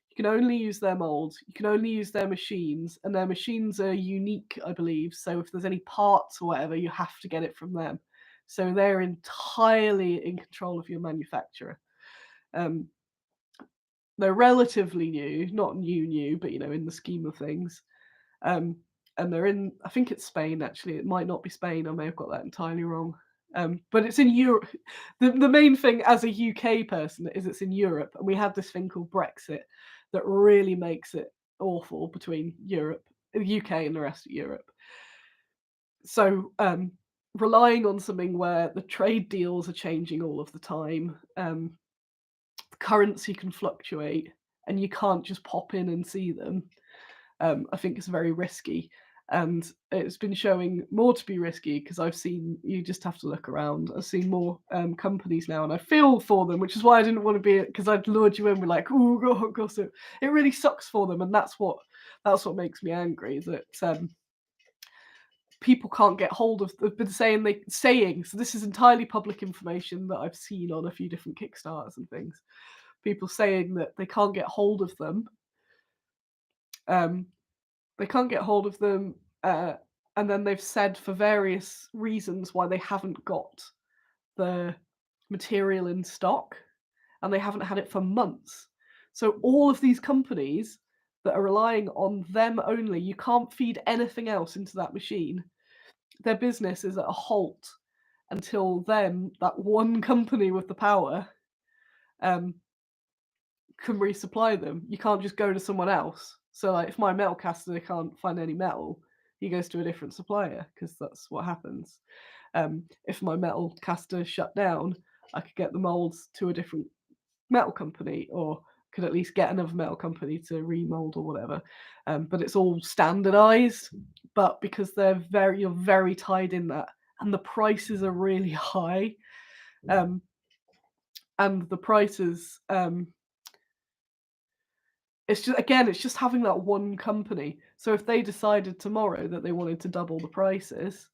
You can only use their molds. You can only use their machines, and their machines are unique, I believe. So if there's any parts or whatever, you have to get it from them. So they're entirely in control of your manufacturer. They're relatively new, not new, but in the scheme of things. And they're in, I think it's Spain actually. It might not be Spain. I may have got that entirely wrong. But it's in Europe. The main thing as a UK person is it's in Europe, and we had this thing called Brexit that really makes it awful between Europe, the UK, and the rest of Europe. So relying on something where the trade deals are changing all of the time, currency can fluctuate, and you can't just pop in and see them. I think it's very risky, and it's been showing more to be risky because I've seen, you just have to look around. I've seen more companies now, and I feel for them, which is why I didn't want to be, because I'd lured you in with like, oh god, gossip. It really sucks for them, and that's what makes me angry, that people can't get hold of. They've been saying so. This is entirely public information that I've seen on a few different Kickstarters and things. People saying that they can't get hold of them. They can't get hold of them, and then they've said for various reasons why they haven't got the material in stock, and they haven't had it for months. So all of these companies that are relying on them only, you can't feed anything else into that machine. Their business is at a halt, until then that one company with the power um, can resupply them. You can't just go to someone else. So like if my metal caster can't find any metal, he goes to a different supplier because that's what happens. If my metal caster shut down, I could get the molds to a different metal company, or could at least get another metal company to remold or whatever. But it's all standardized. But because you're very tied in that, and the prices are really high, and the prices, it's just having that one company. So if they decided tomorrow that they wanted to double the prices,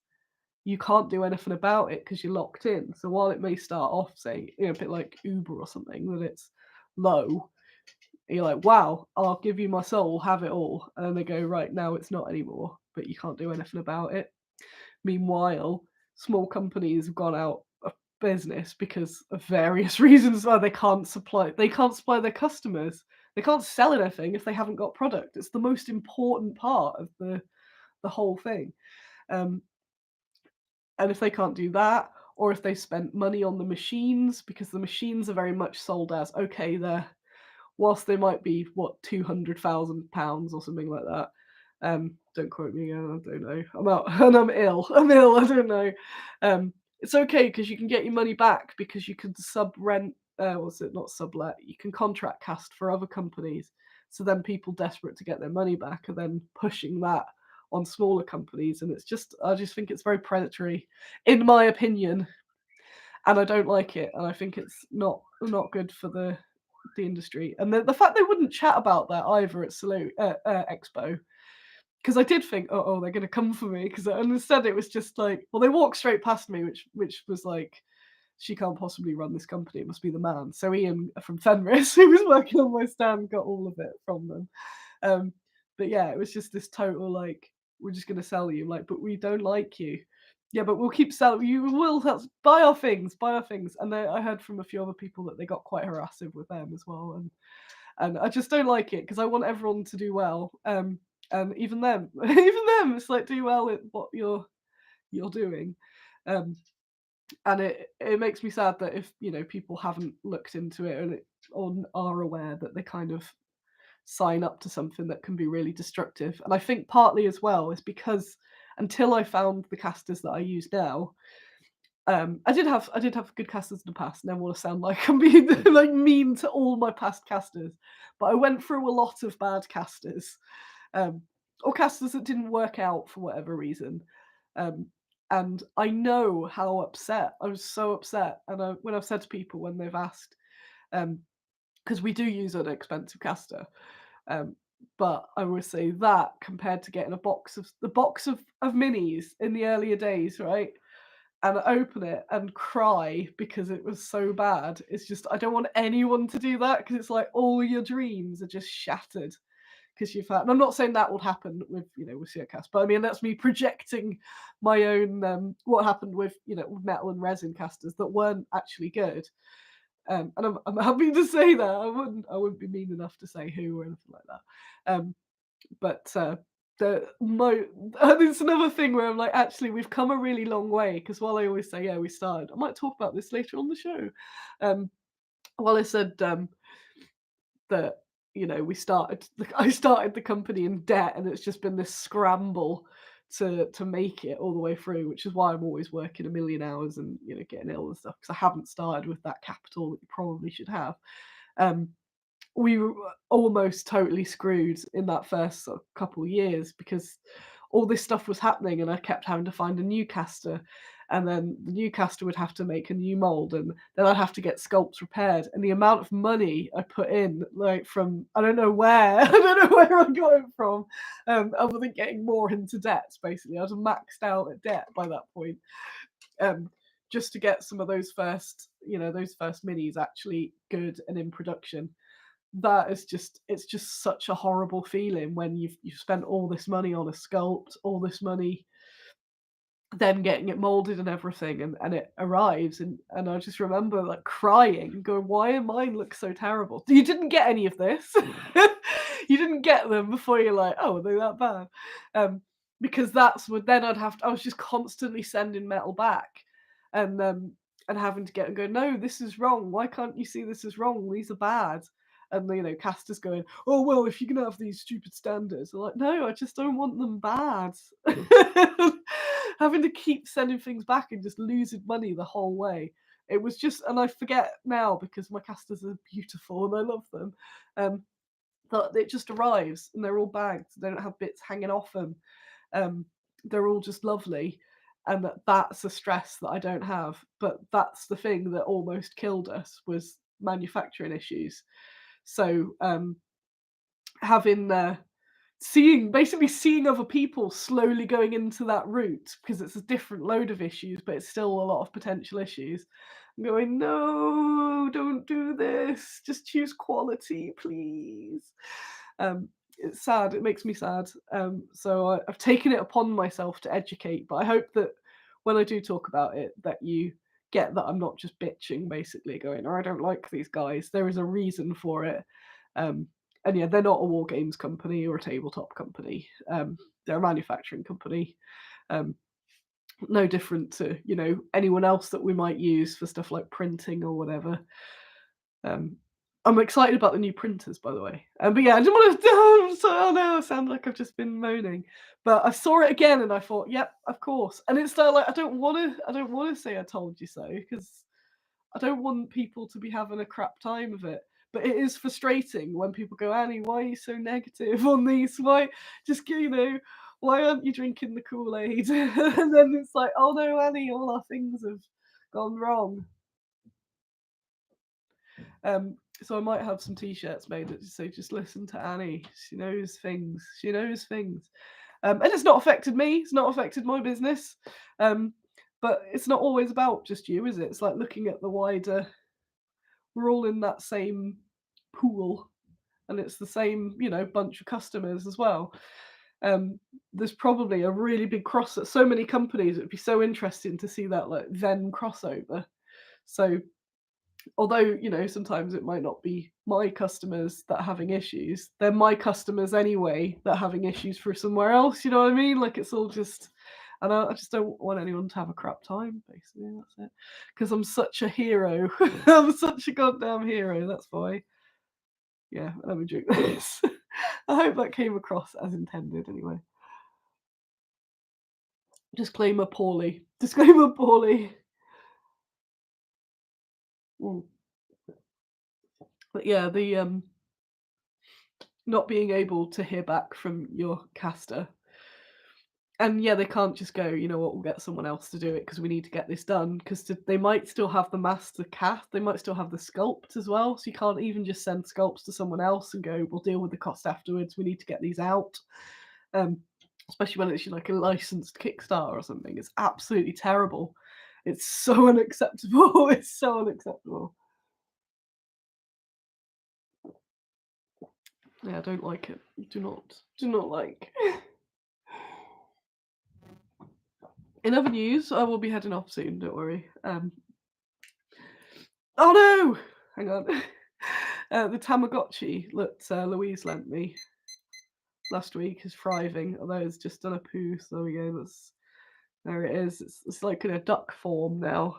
you can't do anything about it because you're locked in. So while it may start off, say, a bit like Uber or something, that it's low, you're like, wow, I'll give you my soul, have it all. And then they go, right, now it's not anymore, but you can't do anything about it. Meanwhile, small companies have gone out of business because of various reasons why they can't supply their customers. They can't sell anything if they haven't got product. It's the most important part of the whole thing. Um, and if they can't do that, or if they spent money on the machines, because the machines are very much sold as, okay, whilst they might be £200,000 or something like that. Don't quote me. I don't know. I'm out and I'm ill. I'm ill. I don't know. It's okay because you can get your money back because you can sub rent. What's it? Not sublet. You can contract cast for other companies. So then people desperate to get their money back are then pushing that on smaller companies, and I just think it's very predatory, in my opinion, and I don't like it, and I think it's not good for the industry. And the fact they wouldn't chat about that either at Expo, because I did think, oh, they're going to come for me, because instead it was just like, well, they walked straight past me, which was like, she can't possibly run this company. It must be the man. So Ian from Fenris, who was working on my stand, got all of it from them. But yeah, it was just this total like, we're just going to sell you, like, but we don't like you. Yeah, but we'll keep selling. You will buy our things, buy our things. And I heard from a few other people that they got quite harassive with them as well. And I just don't like it because I want everyone to do well. And even them, it's like, do well at what you're doing. And it makes me sad that if people haven't looked into it or are aware that they kind of sign up to something that can be really destructive. And I think partly as well is because until I found the casters that I use now, I did have good casters in the past. Never want to sound like I'm being like mean to all my past casters, but I went through a lot of bad casters, or casters that didn't work out for whatever reason. And I know how upset I was. So upset, and when I've said to people when they've asked, because we do use an expensive caster, but I would say that compared to getting the box of minis in the earlier days, right? And open it and cry because it was so bad. It's just, I don't want anyone to do that because it's like all your dreams are just shattered because you've had. And I'm not saying that would happen with with CCast, but I mean that's me projecting my own what happened with with metal and resin casters that weren't actually good. And I'm happy to say that I wouldn't be mean enough to say who or anything like that. But it's another thing where I'm like, actually, we've come a really long way. Because while I always say, yeah, we started, I might talk about this later on the show. While I said that I started the company in debt, and it's just been this scramble to make it all the way through, which is why I'm always working a million hours and getting ill and stuff, because I haven't started with that capital that you probably should have. We were almost totally screwed in that first sort of couple of years because all this stuff was happening, and I kept having to find a new caster, and then the new caster would have to make a new mold, and then I'd have to get sculpts repaired, and the amount of money I put in, like from I don't know where I don't know where I got it from, other than getting more into debts. Basically, I was maxed out at debt by that point. Just to get some of those first minis actually good and in production. That is it's just such a horrible feeling when you've spent all this money on a sculpt, all this money, then getting it molded and everything, and it arrives, and I just remember like crying, going, why do mine look so terrible? You didn't get any of this. You didn't get them before you're like, oh, are they that bad? Because that's what then I was just constantly sending metal back. and having to get and go, no, this is wrong. Why can't you see this is wrong? These are bad. And casters going, oh well, if you can have these stupid standards, I'm like, no, I just don't want them bad. Having to keep sending things back and just losing money the whole way. It was just, and I forget now because my casters are beautiful and I love them. That it just arrives and they're all bagged. They don't have bits hanging off them. They're all just lovely, and that's a stress that I don't have. But that's the thing that almost killed us was manufacturing issues. So having basically seeing other people slowly going into that route because it's a different load of issues, but it's still a lot of potential issues. I'm going, no, don't do this. Just choose quality, please. It's sad. It makes me sad. So I've taken it upon myself to educate, but I hope that when I do talk about it, that you get that I'm not just bitching, basically going, "Oh, I don't like these guys." There is a reason for it. And yeah, they're not a war games company or a tabletop company. They're a manufacturing company. No different to anyone else that we might use for stuff like printing or whatever. I'm excited about the new printers, by the way. But yeah, I didn't want to. Oh no, I sound like I've just been moaning. But I saw it again and I thought, yep, of course. And it's like I don't want to say I told you so because I don't want people to be having a crap time of it. But it is frustrating when people go, Annie, why are you so negative on these? Why just why aren't you drinking the Kool-Aid? And then it's like, oh no, Annie, all our things have gone wrong. So I might have some t-shirts made that just say, just listen to Annie. She knows things. She knows things. And it's not affected me. It's not affected my business. But it's not always about just you, is it? It's like looking at the wider, we're all in that same pool and it's the same, bunch of customers as well. There's probably a really big cross at so many companies. It would be so interesting to see that like then crossover. So although sometimes it might not be my customers that are having issues, they're my customers anyway that are having issues for somewhere else, you know what I mean? Like it's all just, and I just don't want anyone to have a crap time, basically. That's it, because I'm such a hero. I'm such a goddamn hero, that's why. Yeah, let me drink this. I hope that came across as intended anyway. Disclaimer poorly. Disclaimer poorly. But yeah, the not being able to hear back from your caster. And yeah, they can't just go, you know what, we'll get someone else to do it because we need to get this done. Because they might still have the master cast, they might still have the sculpt as well. So you can't even just send sculpts to someone else and go, we'll deal with the cost afterwards. We need to get these out. Especially when it's like a licensed Kickstarter or something. It's absolutely terrible. It's so unacceptable. It's so unacceptable. Yeah, I don't like it. Do not like. In other news, I will be heading off soon, don't worry. Oh no! Hang on. The Tamagotchi that Louise lent me last week is thriving, although it's just done a poo, so there we go. There it is. It's like in a duck form now.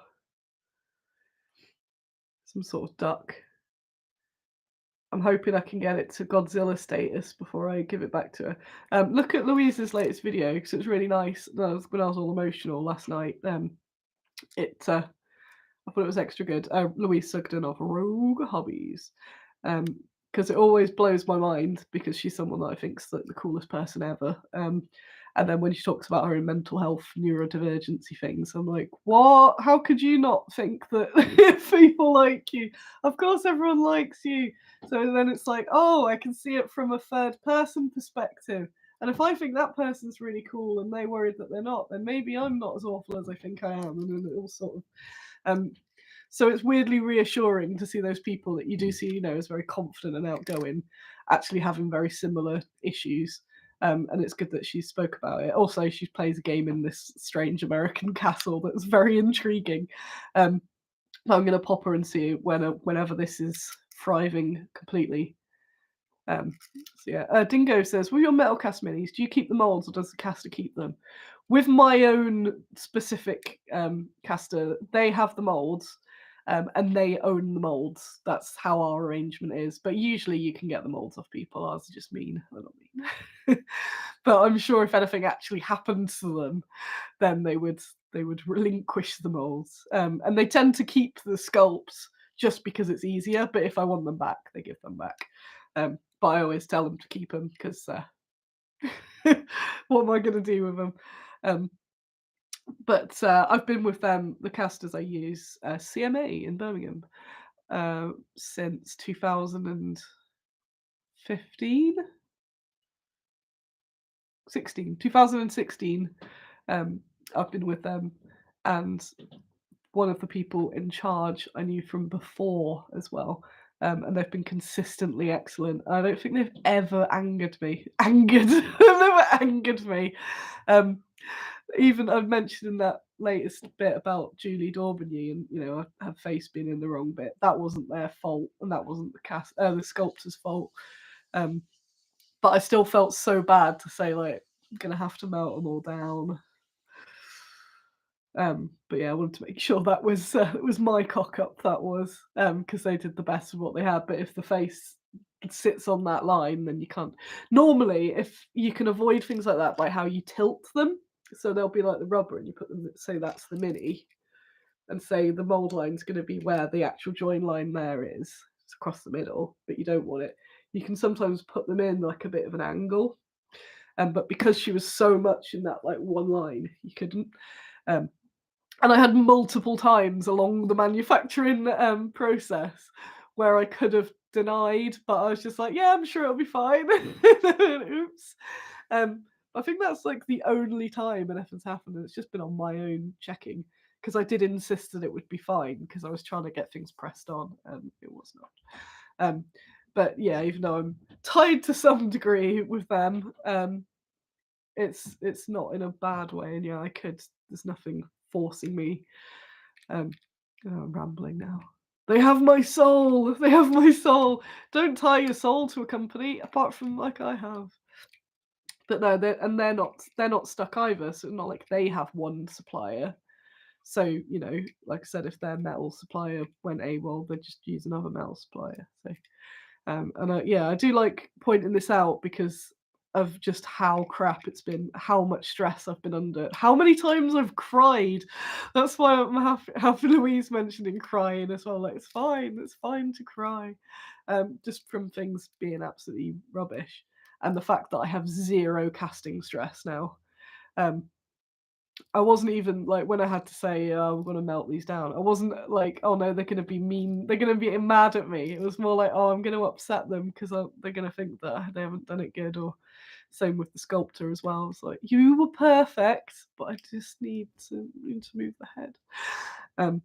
Some sort of duck. I'm hoping I can get it to Godzilla status before I give it back to her. Look at Louise's latest video because it's really nice. When I was all emotional last night, I thought it was extra good. Louise Sugden of Rogue Hobbies, because it always blows my mind because she's someone that I think's like the coolest person ever. And then when she talks about her in mental health neurodivergency things, I'm like, what? How could you not think that people like you? Of course, everyone likes you. So then it's like, oh, I can see it from a third person perspective. And if I think that person's really cool and they're worried that they're not, then maybe I'm not as awful as I think I am. And then it all sort of. So it's weirdly reassuring to see those people that you do see, as very confident and outgoing, actually having very similar issues. And it's good that she spoke about it. Also, she plays a game in this strange American castle that's very intriguing. I'm going to pop her and see whenever this is thriving completely. So yeah, Dingo says, "With your metal cast minis, do you keep the molds or does the caster keep them?" With my own specific caster, they have the molds, and they own the molds. That's how our arrangement is. But usually, you can get the molds off people. Ours are just mean. They're not mean. But I'm sure if anything actually happened to them, then they would relinquish the molds. And they tend to keep the sculpts just because it's easier. But if I want them back, they give them back. But I always tell them to keep them because what am I going to do with them? Um, but I've been with them, the casters I use, CMA in Birmingham, since 2015, 2016. I've been with them, and one of the people in charge I knew from before as well. And they've been consistently excellent. I don't think they've ever angered me. Angered. They've never angered me. Um, Even I've mentioned in that latest bit about Julie Daubigny and her face being in the wrong bit. That wasn't their fault, and that wasn't the sculptor's fault. Um, but I still felt so bad to say like I'm gonna have to melt them all down. But yeah, I wanted to make sure that was it was my cock up. That was because they did the best of what they had. But if the face sits on that line, then you can't. Normally, if you can avoid things like that by how you tilt them, so they'll be like the rubber, and you put them. Say that's the mini, and say the mold line's going to be where the actual join line there is. It's across the middle, but you don't want it. You can sometimes put them in like a bit of an angle, but because she was so much in that like one line, you couldn't. Um, and I had multiple times along the manufacturing process where I could have denied, but I was just like, yeah, I'm sure it'll be fine. Oops. I think that's like the only time anything's happened, and it's just been on my own checking because I did insist that it would be fine because I was trying to get things pressed on, and it was not. But yeah, even though I'm tied to some degree with them, it's not in a bad way, and yeah, I could. There's nothing forcing me. Um, I'm rambling now. They have my soul. They have my soul. Don't tie your soul to a company, apart from like I have. But no, they're not stuck either. So it's not like they have one supplier. So like I said, if their metal supplier went AWOL, they'd just use another metal supplier. So and yeah, I do like pointing this out because of just how crap it's been, how much stress I've been under, how many times I've cried. That's why I'm happy Louise mentioning crying as well. Like it's fine to cry, just from things being absolutely rubbish, and the fact that I have zero casting stress now. Um, I wasn't even like when I had to say, I'm gonna melt these down. I wasn't like, oh no, they're gonna be mean. They're gonna be mad at me. It was more like, oh, I'm gonna upset them because they're gonna think that they haven't done it good. Or same with the sculptor as well. It's like you were perfect, but I just need to move the head. So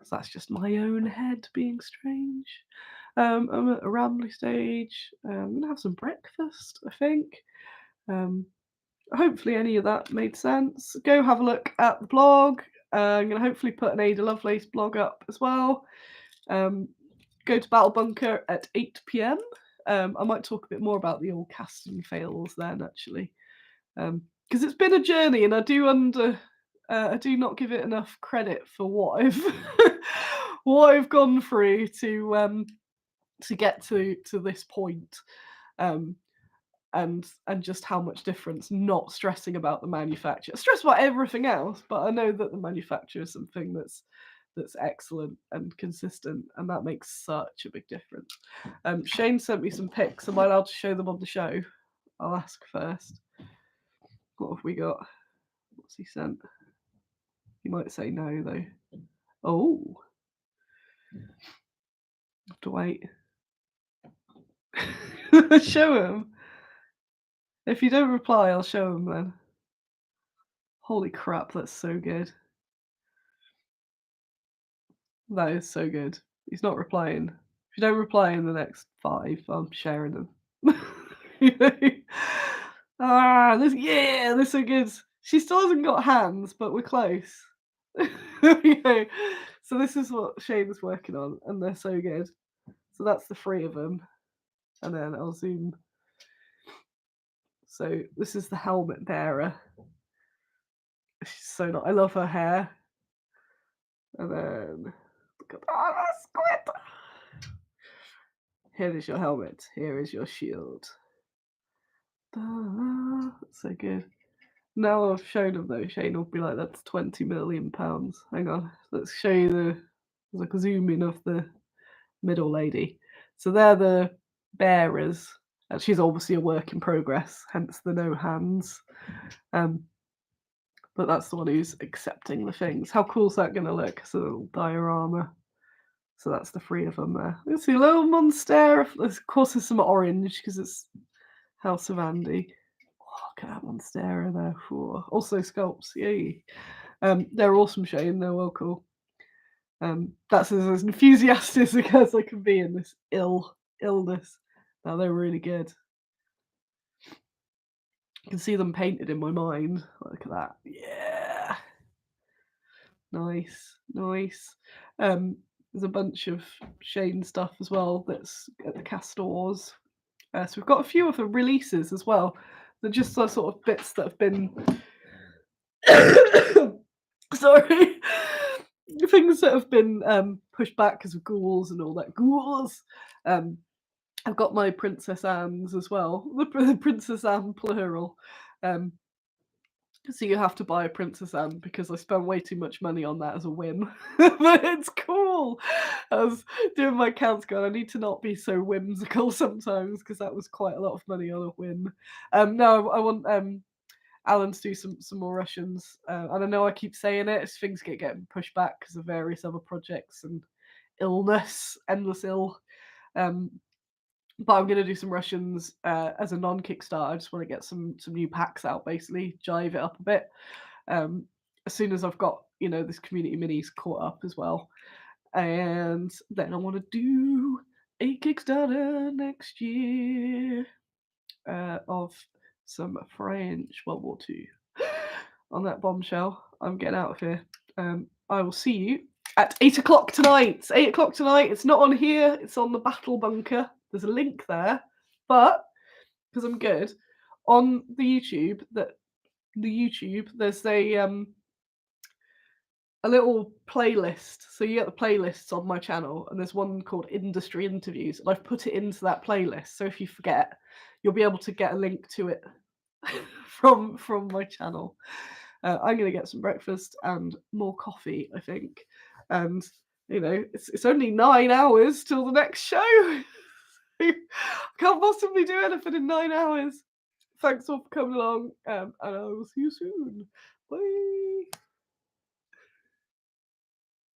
that's just my own head being strange. I'm at a rambly stage. I'm gonna have some breakfast, I think. Um, Hopefully any of that made sense. Go have a look at the blog. I'm going to hopefully put an Ada Lovelace blog up as well. Go to Battle Bunker at 8 p.m. I might talk a bit more about the old casting fails then, actually, because it's been a journey, and I do not give it enough credit for what I've what I've gone through to get to this point. Um, and just how much difference not stressing about the manufacturer. I stress about everything else, but I know that the manufacturer is something that's excellent and consistent, and that makes such a big difference. Shane sent me some pics. Am I allowed to show them on the show? I'll ask first. What have we got? What's he sent? He might say no though. Oh, have to wait. Show him. If you don't reply, I'll show him then. Holy crap, that's so good. That is so good. He's not replying. If you don't reply in the next 5, I'm sharing them. You know? They're so good. She still hasn't got hands, but we're close. You know? So this is what Shane's working on, and they're so good. So that's the 3 of them. and then I'll zoom. So this is the helmet bearer. She's so not. I love her hair. And then look at Squid. Here is your helmet. Here is your shield. So good. Now I've shown him though, Shane will be like, that's £20 million. Hang on, let's show you there's like a zoom in of the middle lady. So they're the bearers. And she's obviously a work in progress, hence the no hands. But that's the one who's accepting the things. How cool is that going to look? It's a little diorama. So that's the three of them there. You see a little monster. Of course, there's some orange because it's House of Andy. Oh, look at that monstera there. Ooh. Also sculpts, yay. They're awesome, Shane. They're well cool. That's as enthusiastic as I can be in this illness. Now they're really good. You can see them painted in my mind. Look at that. Yeah. Nice, nice. There's a bunch of Shane stuff as well that's at the castores. So we've got a few of the releases as well. They're just the sort of bits that have been sorry. Things that have been pushed back because of ghouls and all that. Ghouls. I've got my Princess Anne's as well. The Princess Anne plural. So you have to buy a Princess Anne because I spent way too much money on that as a whim. But it's cool. I was doing my counts going, I need to not be so whimsical sometimes because that was quite a lot of money on a whim. No, I want Alan to do some more Russians. And I know I keep saying it as things getting pushed back because of various other projects and illness, endless ill. But I'm going to do some Russians as a non-Kickstarter. I just want to get some new packs out, basically, jive it up a bit. As soon as I've got, this community minis caught up as well. And then I want to do a Kickstarter next year of some French World War II. On that bombshell, I'm getting out of here. I will see you at 8 o'clock tonight. It's 8 o'clock tonight. It's not on here. It's on the Battle Bunker. There's a link there. But, because I'm good, on the YouTube, there's a little playlist. So you get the playlists on my channel, and there's one called Industry Interviews, and I've put it into that playlist. So if you forget, you'll be able to get a link to it from my channel. I'm going to get some breakfast and more coffee, I think. And, it's only 9 hours till the next show. I can't possibly do anything in 9 hours. Thanks all for coming along, and I will see you soon. Bye.